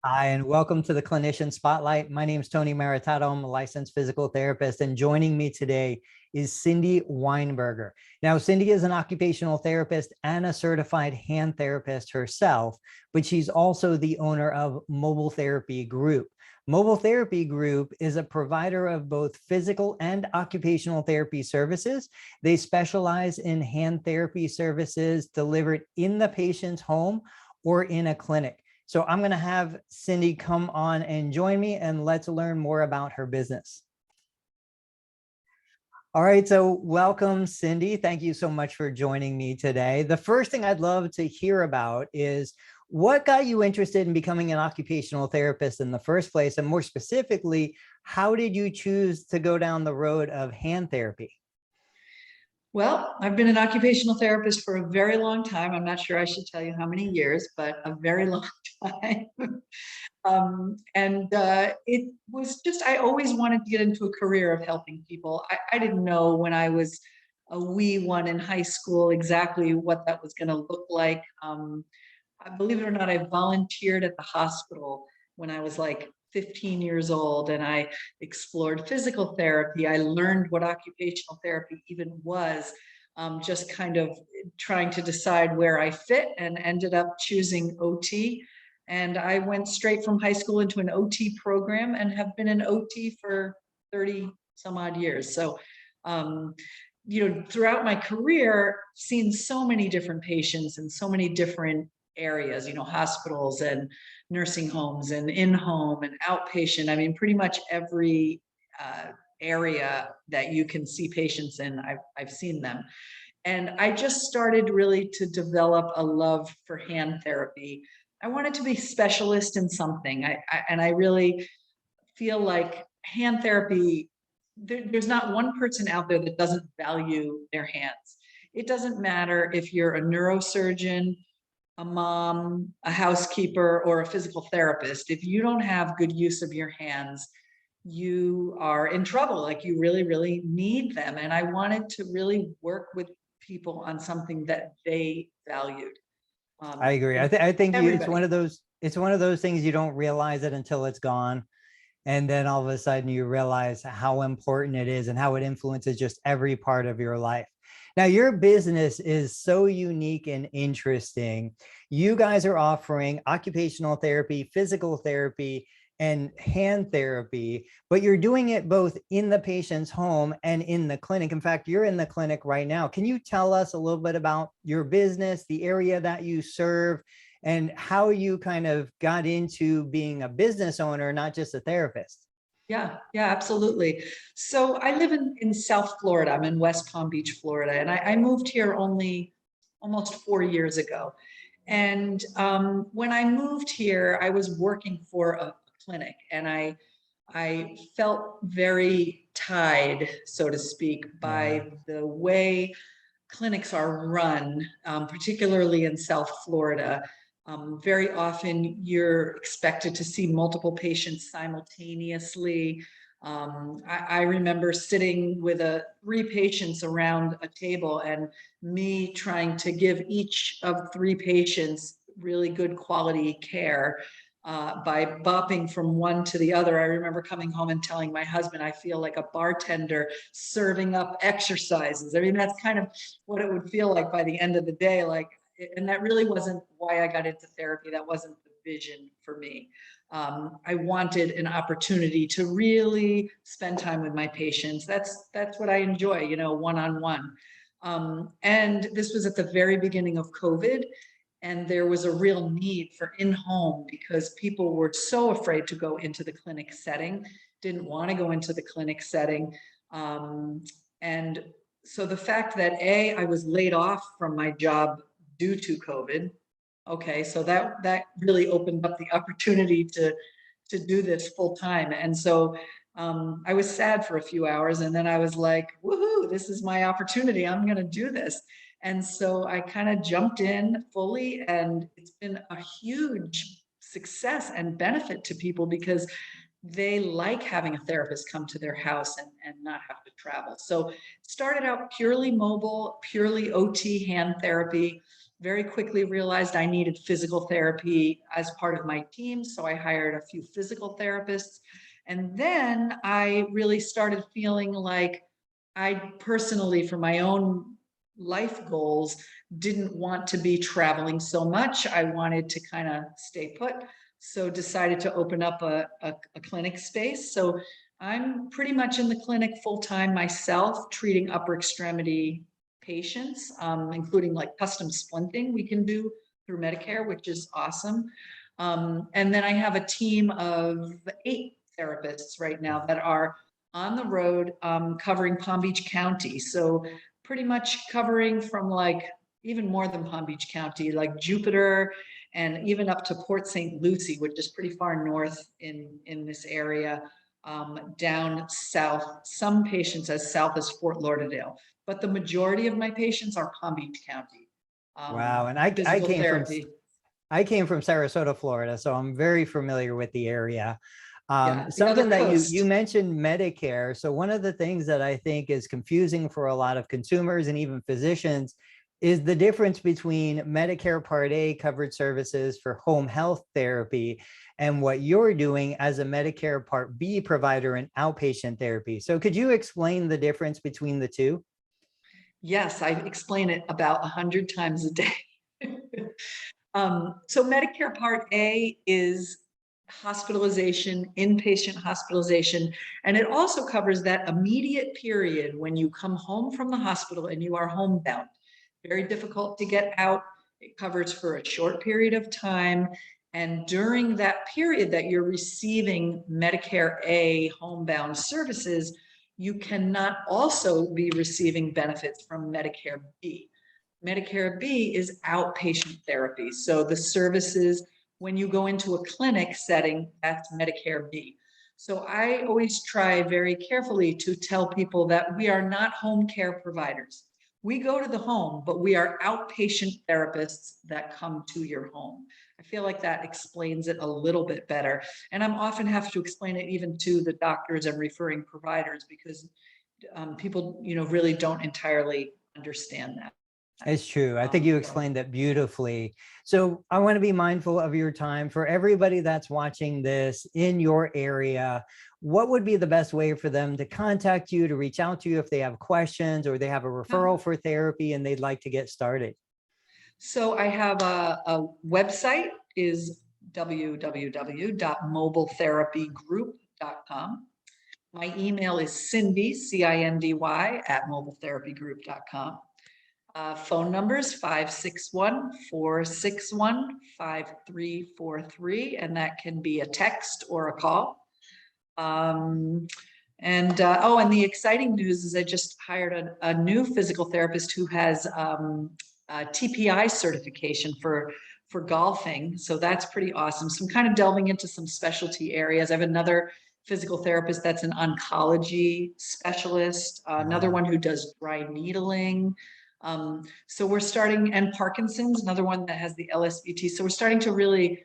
Hi, and welcome to the Clinician Spotlight. My name is Tony Maritato. I'm a licensed physical therapist, and joining me today is Cindy Weinberger. Now, Cindy is an occupational therapist and a certified hand therapist herself, but she's also the owner of Mobile Therapy Group. Mobile Therapy Group is a provider of both physical and occupational therapy services. They specialize in hand therapy services delivered in the patient's home or in a clinic. So I'm going to have Cindy come on and join me, and let's learn more about her business. All right, so welcome, Cindy. Thank you so much for joining me today. The first thing I'd love to hear about is what got you interested in becoming an occupational therapist in the first place? And more specifically, how did you choose to go down the road of hand therapy? Well, I've been an occupational therapist for a very long time. I'm not sure I should tell you how many years, but a very long time. It was just, I always wanted to get into a career of helping people. I didn't know when I was a wee one in high school exactly what that was going to look like. Believe it or not, I volunteered at the hospital when I was like 15 years old, and I explored physical therapy. I learned what occupational therapy even was, just kind of trying to decide where I fit, and ended up choosing OT. And I went straight from high school into an OT program and have been an OT for 30 some odd years. So, throughout my career, seen so many different patients in so many different areas, hospitals and nursing homes and in-home and outpatient. I mean, pretty much every area that you can see patients in, I've seen them. And I just started really to develop a love for hand therapy. I wanted to be specialist in something. I really feel like hand therapy, there's not one person out there that doesn't value their hands. It doesn't matter if you're a neurosurgeon, a mom, a housekeeper, or a physical therapist. If you don't have good use of your hands, you are in trouble. Like, you really, really need them. And I wanted to really work with people on something that they valued. I agree. I think it's one Everybody. of those things you don't realize it until it's gone. And then all of a sudden you realize how important it is and how it influences just every part of your life. Now, your business is so unique and interesting. You guys are offering occupational therapy, physical therapy, and hand therapy, but you're doing it both in the patient's home and in the clinic. In fact, you're in the clinic right now. Can you tell us a little bit about your business, the area that you serve, and how you kind of got into being a business owner, not just a therapist? Yeah, absolutely. So I live in South Florida. I'm in West Palm Beach, Florida, and I moved here only almost 4 years ago. And when I moved here, I was working for a clinic, and I felt very tied, so to speak, by the way clinics are run, particularly in South Florida. Very often you're expected to see multiple patients simultaneously. I remember sitting with 3 patients around a table, and me trying to give each of 3 patients really good quality care. By bopping from one to the other. I remember coming home and telling my husband, I feel like a bartender serving up exercises. I mean, that's kind of what it would feel like by the end of the day. And that really wasn't why I got into therapy. That wasn't the vision for me. I wanted an opportunity to really spend time with my patients. That's what I enjoy, one-on-one. And this was at the very beginning of COVID. And there was a real need for in-home because people were so afraid to go into the clinic setting, didn't want to go into the clinic setting. And so the fact that I was laid off from my job due to COVID, okay, so that really opened up the opportunity to do this full time. And so I was sad for a few hours, and then I was like, woohoo, this is my opportunity. I'm going to do this. And so I kind of jumped in fully, and it's been a huge success and benefit to people because they like having a therapist come to their house and not have to travel. So it started out purely mobile, purely OT hand therapy. very quickly realized I needed physical therapy as part of my team. So I hired a few physical therapists. And then I really started feeling like I personally, for my own life goals, didn't want to be traveling so much. I wanted to kind of stay put. So decided to open up a clinic space. So I'm pretty much in the clinic full time myself, treating upper extremity patients, including like custom splinting we can do through Medicare, which is awesome. And then I have a team of 8 therapists right now that are on the road, covering Palm Beach County. So pretty much covering from like even more than Palm Beach County, like Jupiter, and even up to Port St. Lucie, which is pretty far north in this area, down south, some patients as south as Fort Lauderdale. But the majority of my patients are Palm Beach County. Wow. And Physical therapy. I came from Sarasota, Florida, so I'm very familiar with the area. Yeah, the Something other that coast. you mentioned Medicare. So one of the things that I think is confusing for a lot of consumers and even physicians is the difference between Medicare Part A covered services for home health therapy and what you're doing as a Medicare Part B provider in outpatient therapy. So could you explain the difference between the two? Yes, I explain it about 100 times a day. So Medicare Part A is hospitalization, inpatient hospitalization, and it also covers that immediate period when you come home from the hospital and you are homebound. Very difficult to get out. It covers for a short period of time. And during that period that you're receiving Medicare A homebound services, you cannot also be receiving benefits from Medicare B. Medicare B is outpatient therapy. So the services, when you go into a clinic setting, that's Medicare B. So I always try very carefully to tell people that we are not home care providers. We go to the home, but we are outpatient therapists that come to your home. I feel like that explains it a little bit better. And I'm often have to explain it even to the doctors and referring providers because people, really don't entirely understand that. It's true. I think you explained that beautifully. So I want to be mindful of your time. For everybody that's watching this in your area, what would be the best way for them to contact you, to reach out to you if they have questions or they have a referral for therapy and they'd like to get started? So I have a website is www.mobiletherapygroup.com. My email is Cindy, CINDY, at mobiletherapygroup.com. Phone numbers 561-461-5343, and that can be a text or a call. And the exciting news is I just hired a new physical therapist who has TPI certification for golfing. So that's pretty awesome. So I'm kind of delving into some specialty areas. I have another physical therapist that's an oncology specialist, another one who does dry needling. So we're starting, and Parkinson's, another one that has the LSBT. So we're starting to really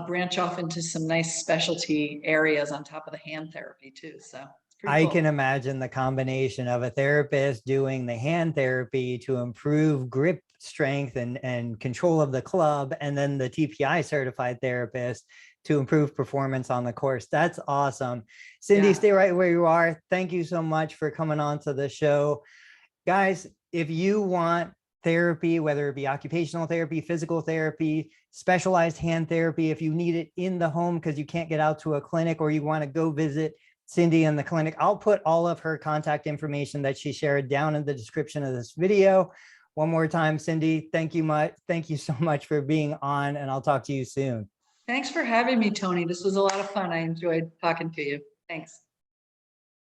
branch off into some nice specialty areas on top of the hand therapy too. So it's pretty cool. I can imagine the combination of a therapist doing the hand therapy to improve grip strength and control of the club, and then the TPI certified therapist to improve performance on the course. That's awesome. Cindy, Yeah. stay right where you are. Thank you so much for coming on to the show. Guys, if you want therapy, whether it be occupational therapy, physical therapy, specialized hand therapy, if you need it in the home because you can't get out to a clinic or you want to go visit Cindy in the clinic, I'll put all of her contact information that she shared down in the description of this video. One more time, Cindy, thank you so much for being on, and I'll talk to you soon. Thanks for having me, Tony. This was a lot of fun. I enjoyed talking to you. Thanks.